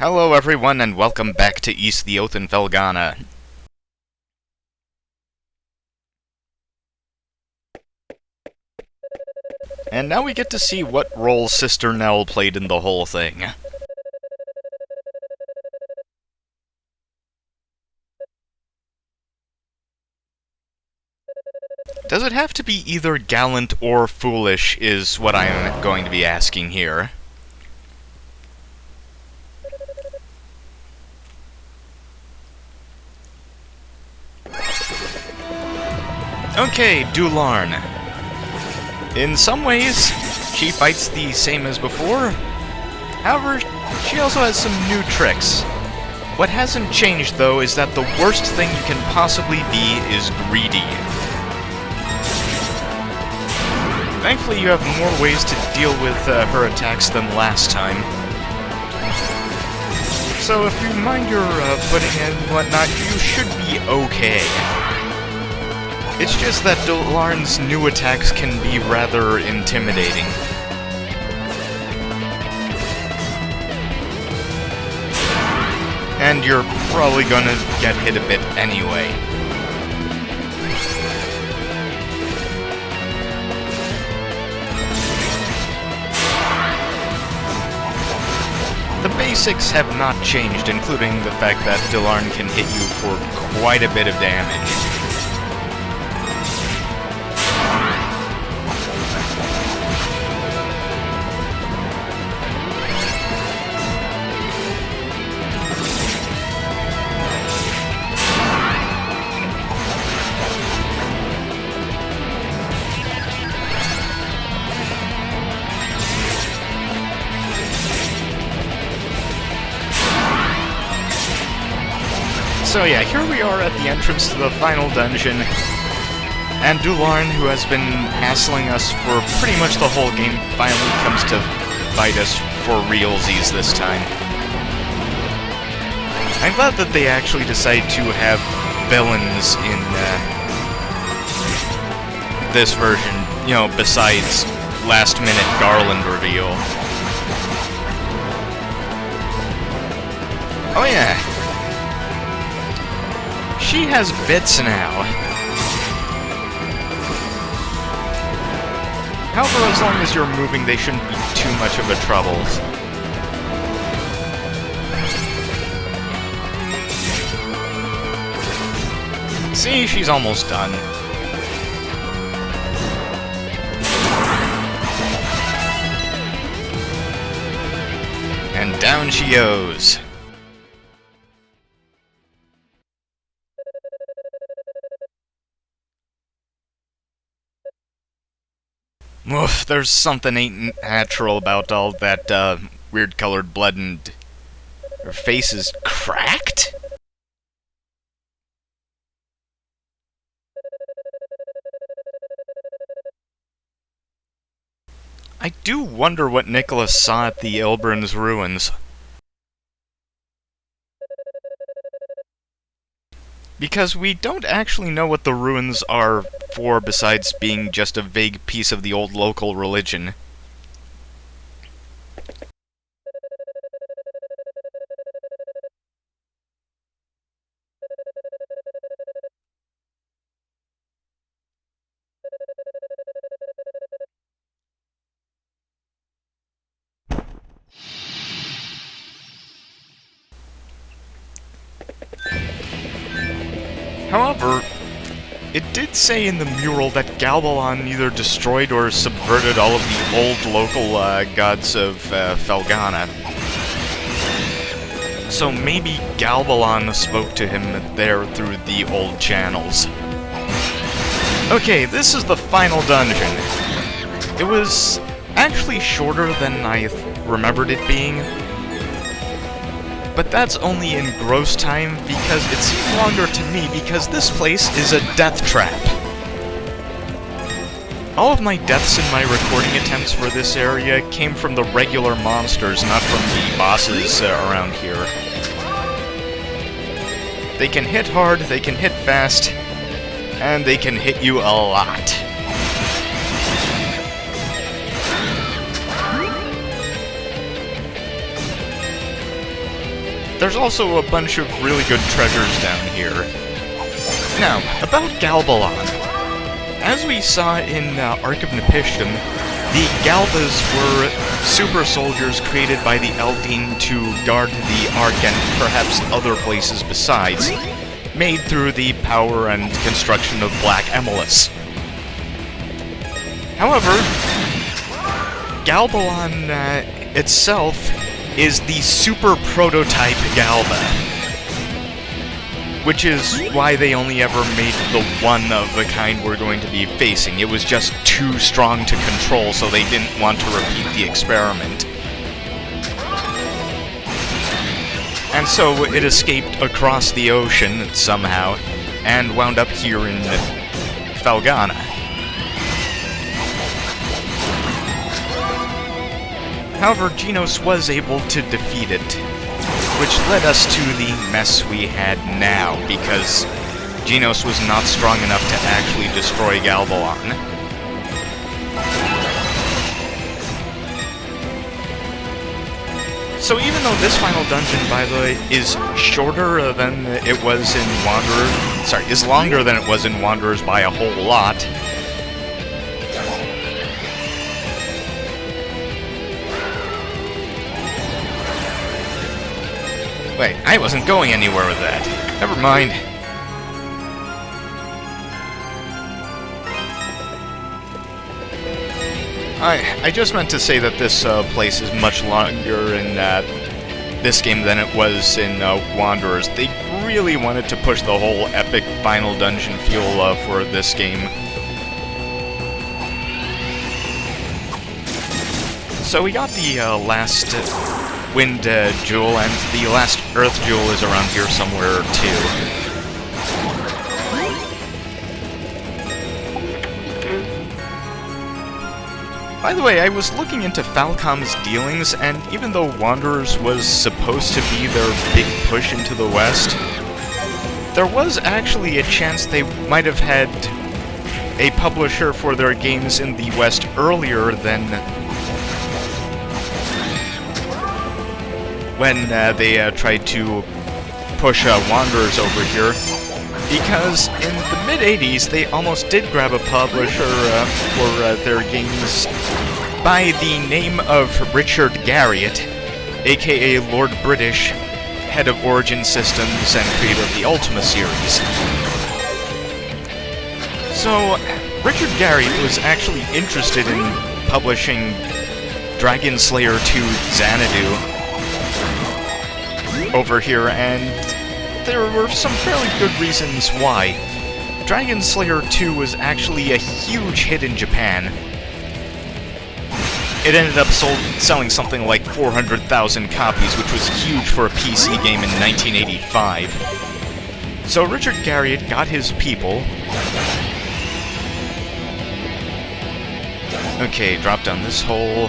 Hello everyone and welcome back to East the Oath in Felghana. And now we get to see what role Sister Nell played in the whole thing. Does it have to be either gallant or foolish is what I am going to be asking here. Okay, Dularn. In some ways, she fights the same as before. However, she also has some new tricks. What hasn't changed, though, is that the worst thing you can possibly be is greedy. Thankfully, you have more ways to deal with her attacks than last time. So if you mind your footing and whatnot, you should be okay. It's just that Dularn's new attacks can be rather intimidating. And you're probably gonna get hit a bit anyway. The basics have not changed, including the fact that Dularn can hit you for quite a bit of damage. So yeah, here we are at the entrance to the final dungeon, and Dularn, who has been hassling us for pretty much the whole game, finally comes to fight us for realsies this time. I'm glad that they actually decide to have villains in this version, you know, besides last-minute Garland reveal. Oh yeah. She has bits now. However, as long as you're moving, they shouldn't be too much of a trouble. See, she's almost done. And down she goes. Oof, there's something ain't natural about all that, weird-colored blood, and her face is cracked? I do wonder what Nicholas saw at the Ilbrin's ruins. Because we don't actually know what the ruins are for besides being just a vague piece of the old local religion. However, it did say in the mural that Galbalon either destroyed or subverted all of the old local gods of Felghana. So maybe Galbalon spoke to him there through the old channels. Okay, this is the final dungeon. It was actually shorter than I remembered it being. But that's only in gross time, because it seemed longer to me, because this place is a death trap. All of my deaths in my recording attempts for this area came from the regular monsters, not from the bosses around here. They can hit hard, they can hit fast, and they can hit you a lot. there's also a bunch of really good treasures down here. Now, about Galbalon. As we saw in Ark of Nepishtim, the Galbas were super soldiers created by the Eldeen to guard the Ark and perhaps other places besides, made through the power and construction of Black Emilus. However, Galbalon itself is the super prototype Galba, which is why they only ever made the one of the kind we're going to be facing. It was just too strong to control, so they didn't want to repeat the experiment. And so it escaped across the ocean somehow, and wound up here in Felghana. However, Genos was able to defeat it, which led us to the mess we had now, because Genos was not strong enough to actually destroy Galbalon. So even though this final dungeon, by the way, is shorter than it was in Wanderers, sorry, is longer than it was in Wanderers by a whole lot, wait, I wasn't going anywhere with that. Never mind. I just meant to say that this place is much longer in this game than it was in Wanderers. They really wanted to push the whole epic final dungeon feel for this game. So we got the last Wind Jewel, and the last Earth Jewel is around here somewhere too. By the way, I was looking into Falcom's dealings, and even though Wanderers was supposed to be their big push into the West, there was actually a chance they might have had a publisher for their games in the West earlier than when they tried to push Wanderers over here, because in the mid-80s they almost did grab a publisher for their games by the name of Richard Garriott, aka Lord British, head of Origin Systems and creator of the Ultima series. So, Richard Garriott was actually interested in publishing Dragon Slayer 2 Xanadu over here, and there were some fairly good reasons why. Dragon Slayer 2 was actually a huge hit in Japan. It ended up selling something like 400,000 copies, which was huge for a PC game in 1985. So Richard Garriott got his people. Okay, drop down this hole.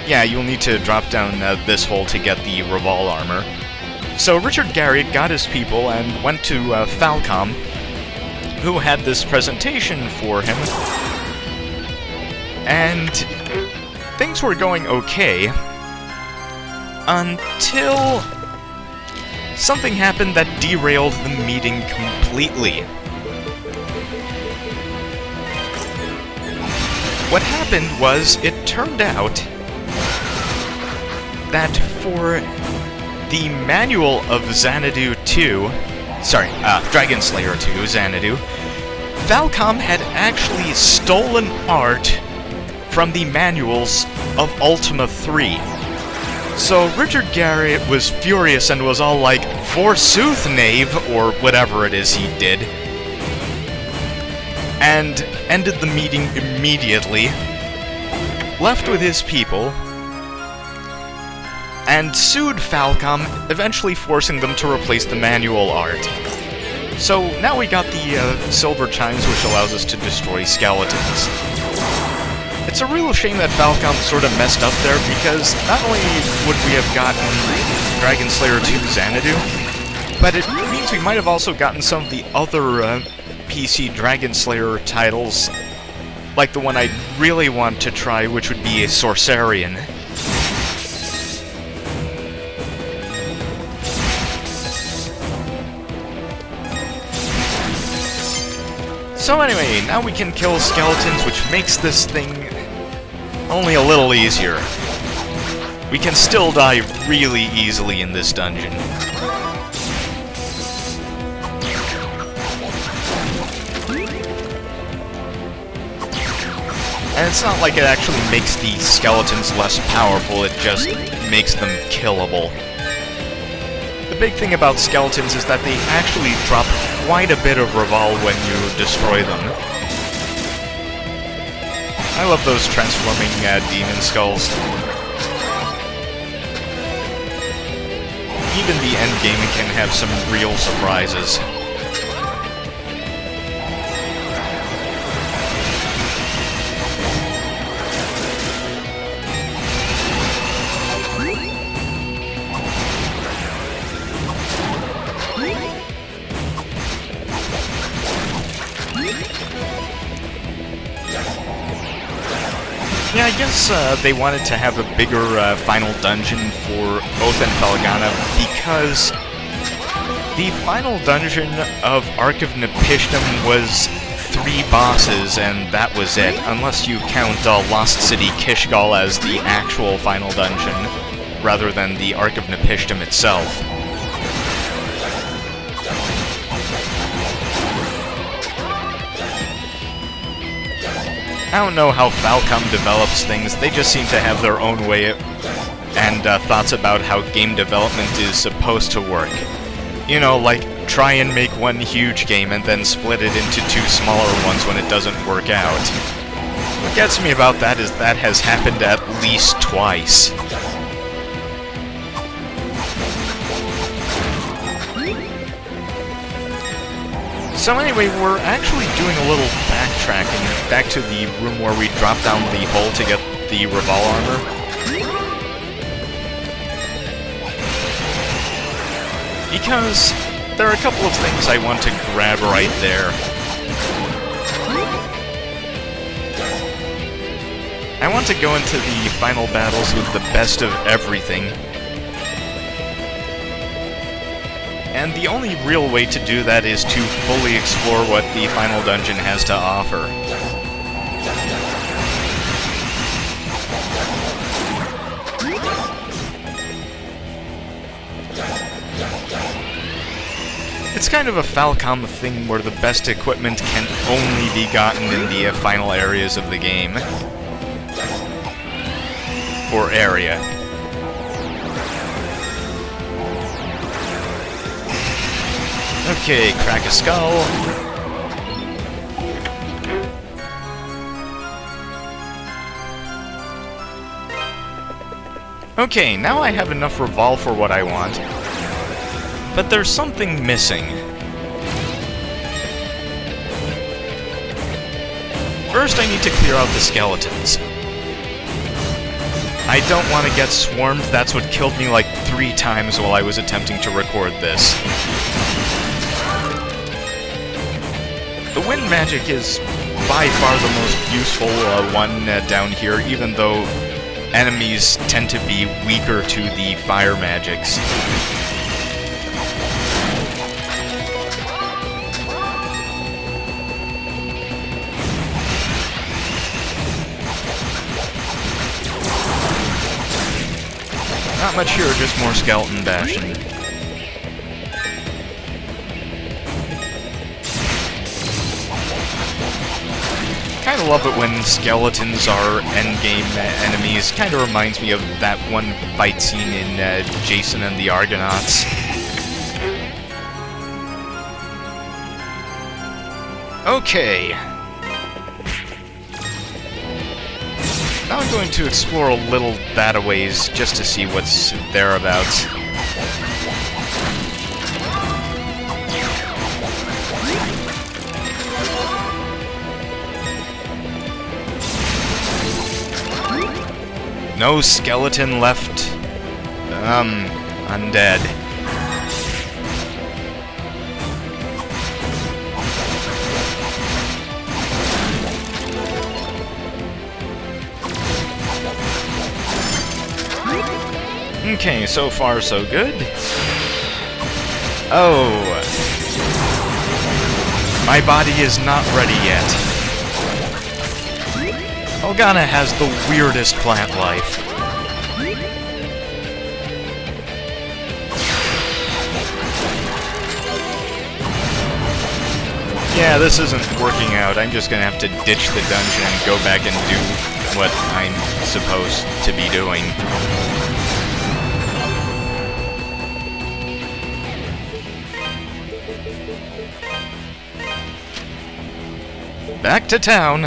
Yeah, you'll need to drop down this hole to get the Reval armor. So Richard Garriott got his people and went to Falcom, who had this presentation for him, and things were going okay until something happened that derailed the meeting completely. What happened was, it turned out that for the manual of Xanadu 2, Dragon Slayer 2 Xanadu, Falcom had actually stolen art from the manuals of Ultima 3. So Richard Garriott was furious and was all like, "Forsooth, knave," or whatever it is he did, and ended the meeting immediately, left with his people, and sued Falcom, eventually forcing them to replace the manual art. So now we got the silver chimes, which allows us to destroy skeletons. It's a real shame that Falcom sort of messed up there, because not only would we have gotten Dragon Slayer 2 Xanadu, but it means we might have also gotten some of the other PC Dragon Slayer titles, like the one I really want to try, which would be a Sorcerian. So anyway, now we can kill skeletons, which makes this thing only a little easier. We can still die really easily in this dungeon. And it's not like it actually makes the skeletons less powerful, it just makes them killable. The big thing about skeletons is that they actually drop quite a bit of revolve when you destroy them. I love those transforming demon skulls. Even the endgame can have some real surprises. Yeah, I guess they wanted to have a bigger final dungeon for Oath and Felghana because the final dungeon of Ark of Nepishtim was 3 bosses and that was it, unless you count Lost City Kishgal as the actual final dungeon, rather than the Ark of Nepishtim itself. I don't know how Falcom develops things, they just seem to have their own way and thoughts about how game development is supposed to work. You know, like, try and make one huge game and then split it into 2 smaller ones when it doesn't work out. What gets me about that is that has happened at least twice. So anyway, we're actually doing a little backtracking back to the room where we dropped down the hole to get the Revolve armor. Because there are a couple of things I want to grab right there. I want to go into the final battles with the best of everything. And the only real way to do that is to fully explore what the final dungeon has to offer. It's kind of a Falcom thing where the best equipment can only be gotten in the final areas of the game. Or area. Okay, crack a skull. Okay, now I have enough Revolve for what I want. But there's something missing. First, I need to clear out the skeletons. I don't want to get swarmed, that's what killed me like 3 times while I was attempting to record this. The wind magic is by far the most useful one down here, even though enemies tend to be weaker to the fire magics. Not much here, just more skeleton bashing. Kinda love it when skeletons are endgame enemies. Kinda reminds me of that one fight scene in Jason and the Argonauts. Okay. Now I'm going to explore a little that-a-ways just to see what's thereabouts. No skeleton left. Undead. Okay, so far so good. Oh. My body is not ready yet. Felghana has the weirdest plant life. Yeah, this isn't working out. I'm just gonna have to ditch the dungeon and go back and do what I'm supposed to be doing. Back to town.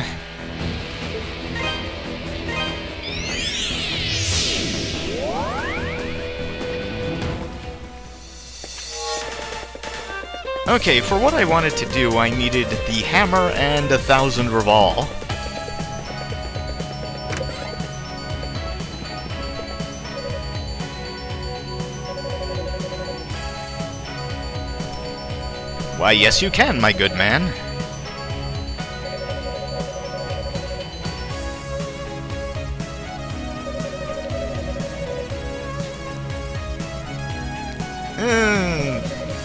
Okay, for what I wanted to do, I needed the hammer and 1,000 revolve. Why, yes you can, my good man.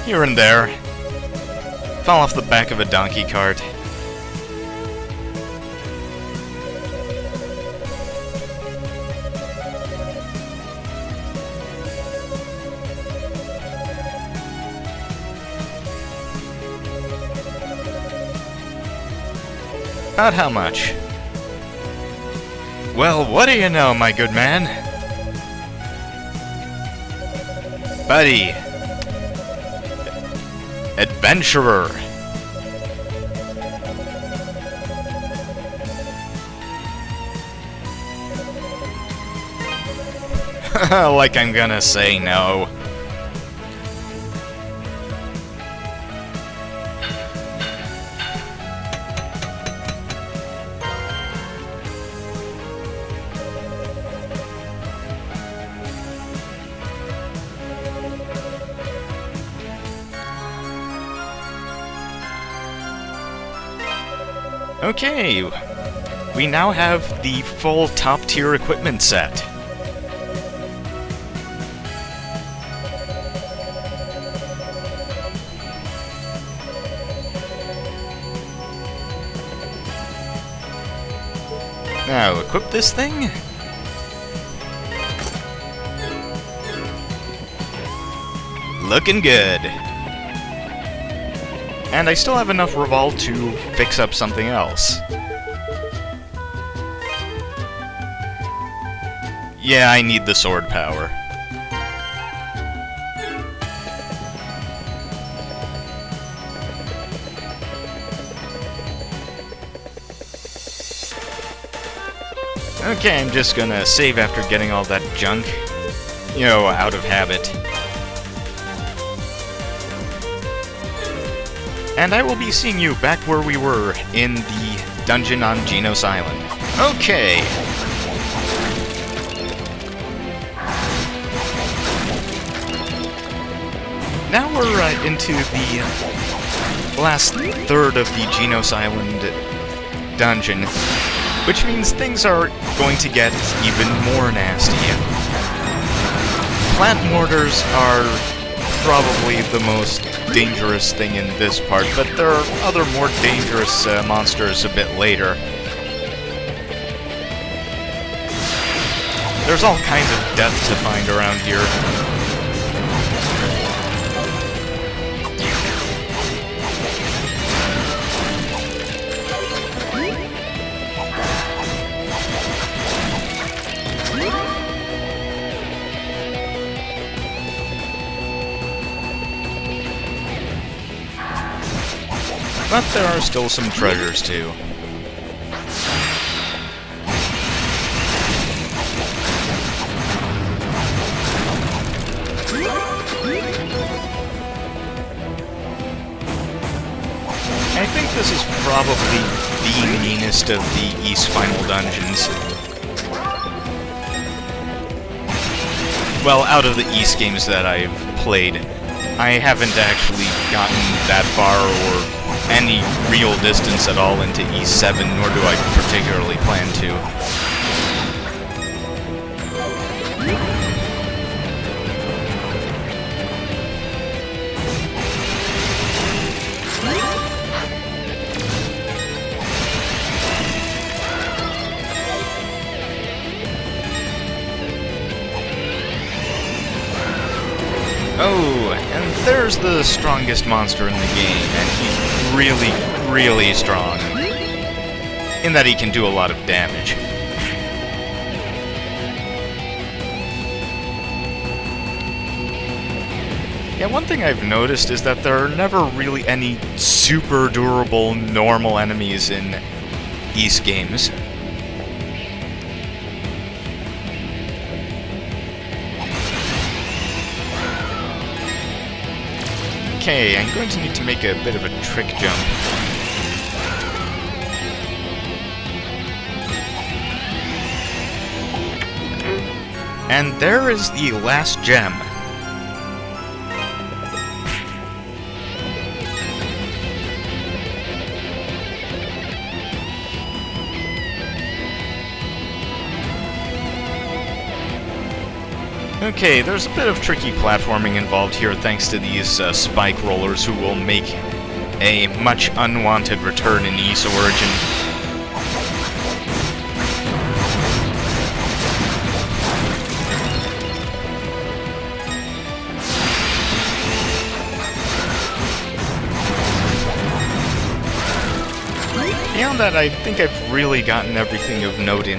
Here and there. Fell off the back of a donkey cart. About how much? Well, what do you know, my good man? Buddy. Adventurer. Like I'm gonna say no. Okay, we now have the full top-tier equipment set. Now, equip this thing? Looking good. And I still have enough revolve to fix up something else. Yeah, I need the sword power. Okay, I'm just gonna save after getting all that junk, you know, out of habit. And I will be seeing you back where we were, in the dungeon on Genos Island. Okay! Now we're into the last third of the Genos Island dungeon, which means things are going to get even more nasty. Plant mortars are probably the most dangerous thing in this part, but there are other more dangerous monsters a bit later. There's all kinds of death to find around here. But there are still some treasures, too. I think this is probably the meanest of the East Final dungeons. Well, out of the East games that I've played, I haven't actually gotten that far or any real distance at all into E7, nor do I particularly plan to. Oh, and there's the strongest monster in the game, and he's really, really strong. In that he can do a lot of damage. Yeah, one thing I've noticed is that there are never really any super durable normal enemies in Ys games. Okay, I'm going to need to make a bit of a trick jump. And there is the last gem. Okay, there's a bit of tricky platforming involved here thanks to these spike rollers who will make a much unwanted return in Ys Origin. Beyond that, I think I've really gotten everything of note in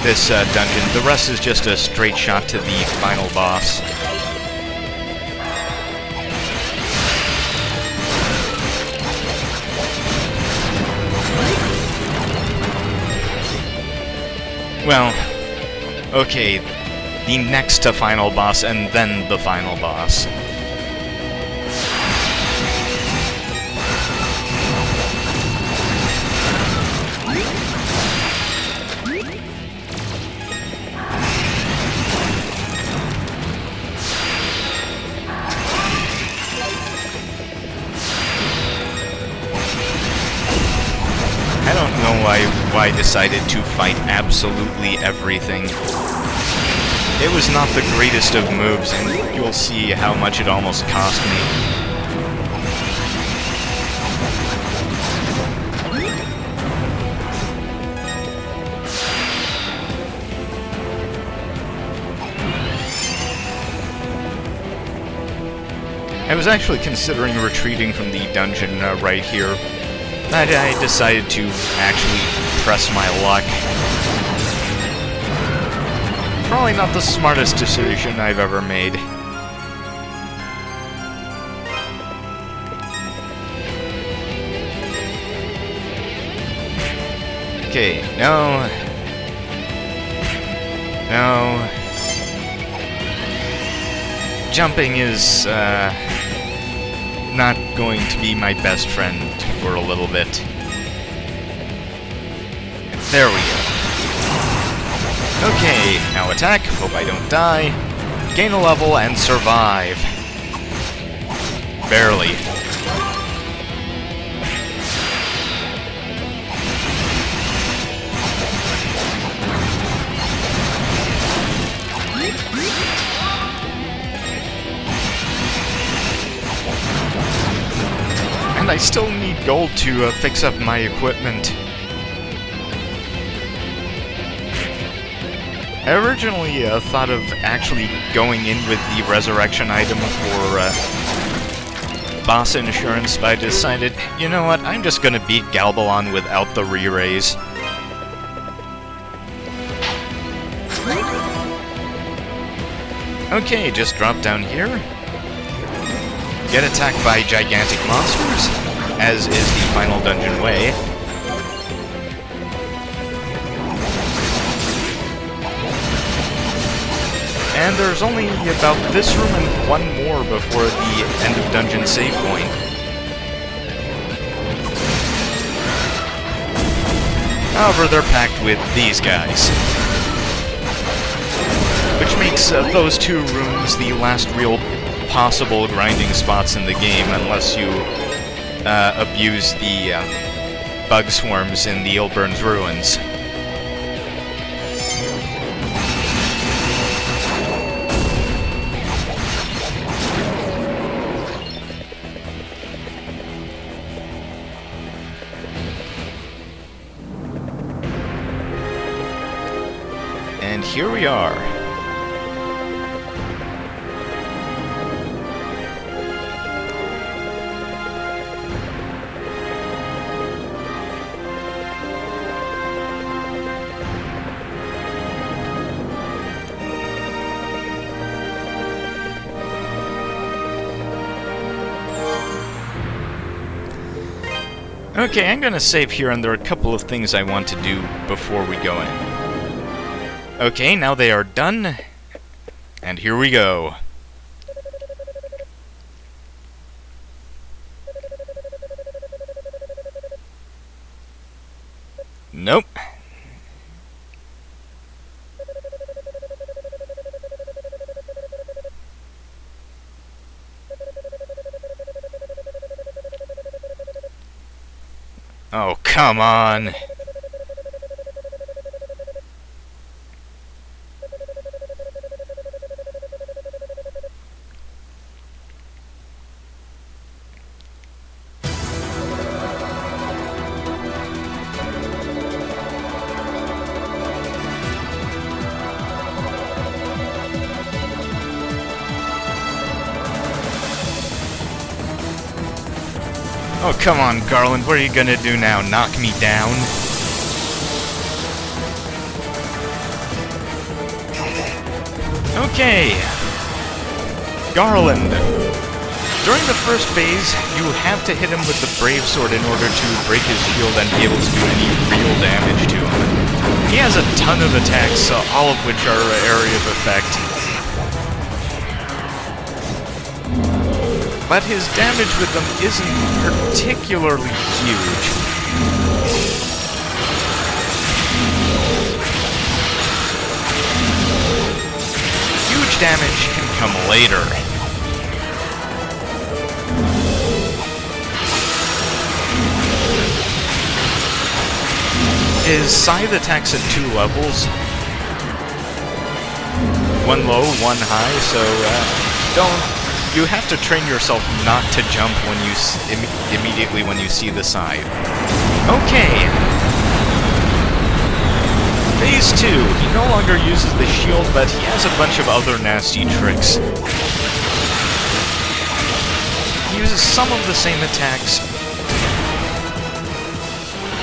this dungeon. The rest is just a straight shot to the final boss. Well, okay, the next to final boss and then the final boss. I don't know why I decided to fight absolutely everything. It was not the greatest of moves, and you'll see how much it almost cost me. I was actually considering retreating from the dungeon right here. I decided to actually press my luck. Probably not the smartest decision I've ever made. Okay, no. No. Jumping is, not going to be my best friend for a little bit. There we go. Okay, now attack, hope I don't die. Gain a level and survive. Barely. And I still need gold to fix up my equipment. I originally thought of actually going in with the resurrection item for boss insurance, but I decided, you know what, I'm just gonna beat Galbalon without the re-raise. Okay, just drop down here. Get attacked by gigantic monsters, as is the final dungeon way. And there's only about this room and one more before the end of dungeon save point. However, they're packed with these guys. Which makes those two rooms the last real possible grinding spots in the game, unless you abuse the bug swarms in the Ilburn's ruins. And here we are. Okay, I'm gonna save here, and there are a couple of things I want to do before we go in. Okay, now they are done, and here we go. Nope. Oh, come on. Oh, come on, Garland. What are you gonna do now? Knock me down? Okay. Garland. During the first phase, you have to hit him with the Brave Sword in order to break his shield and be able to do any real damage to him. He has a ton of attacks, all of which are area of effect. But his damage with them isn't particularly huge. Huge damage can come later. His scythe attacks at 2 levels. One low, one high, so you have to train yourself not to jump when you immediately when you see the scythe. Okay. Phase 2. He no longer uses the shield, but he has a bunch of other nasty tricks. He uses some of the same attacks,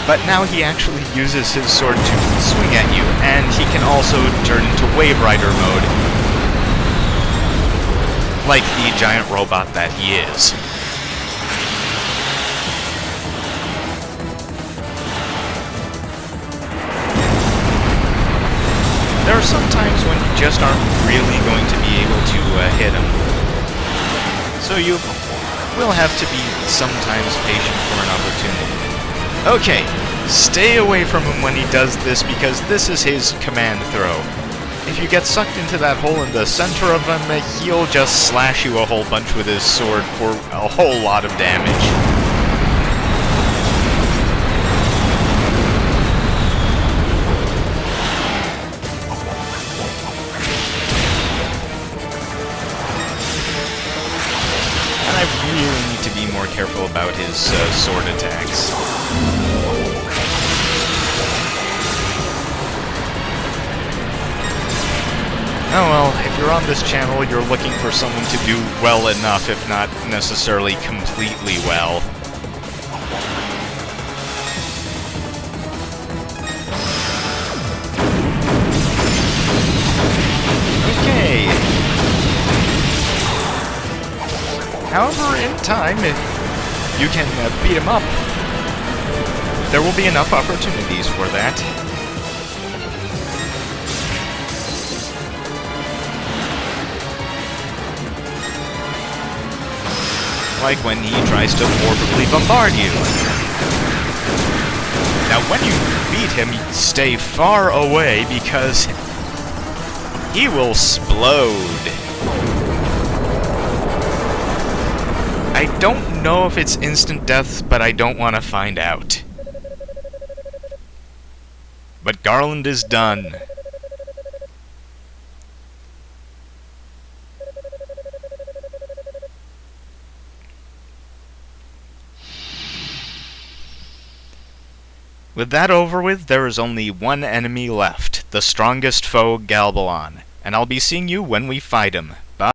but now he actually uses his sword to swing at you, and he can also turn into Wave Rider mode, like the giant robot that he is. There are some times when you just aren't really going to be able to hit him. So you will have to be sometimes patient for an opportunity. Okay, stay away from him when he does this, because this is his command throw. If you get sucked into that hole in the center of him, he'll just slash you a whole bunch with his sword for a whole lot of damage. And I really need to be more careful about his sword attacks. Oh well, if you're on this channel, you're looking for someone to do well enough, if not necessarily completely well. Okay. However, in time, if you can beat him up, there will be enough opportunities for that. Like when he tries to orbitally bombard you. Now when you beat him, stay far away because he will explode. I don't know if it's instant death, but I don't want to find out. But Garland is done. With that over with, there is only one enemy left, the strongest foe, Galbalon, and I'll be seeing you when we fight him.